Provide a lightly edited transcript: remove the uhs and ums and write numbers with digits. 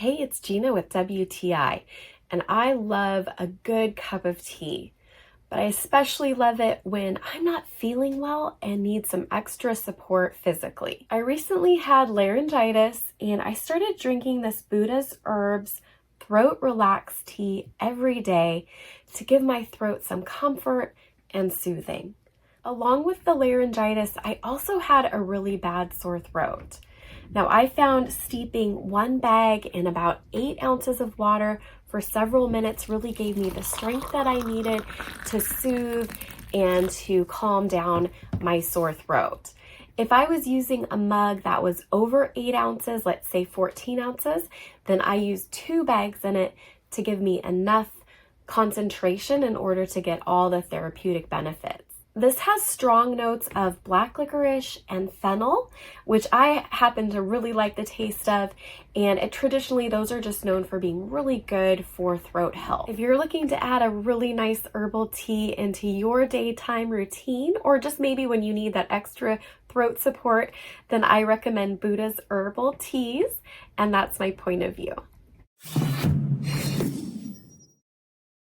Hey, it's Gina with WTI, and I love a good cup of tea, but I especially love it when I'm not feeling well and need some extra support physically. I recently had laryngitis and I started drinking this Buddha's Herbs throat relax tea every day to give my throat some comfort and soothing. Along with the laryngitis, I also had a really bad sore throat. Now, I found steeping one bag in about 8 ounces of water for several minutes really gave me the strength that I needed to soothe and to calm down my sore throat. If I was using a mug that was over 8 ounces, let's say 14 ounces, then I used 2 bags in it to give me enough concentration in order to get all the therapeutic benefits. This has strong notes of black licorice and fennel, which I happen to really like the taste of, and traditionally those are just known for being really good for throat health. If you're looking to add a really nice herbal tea into your daytime routine, or just maybe when you need that extra throat support, then I recommend Buddha's Herbal Teas, and that's my point of view.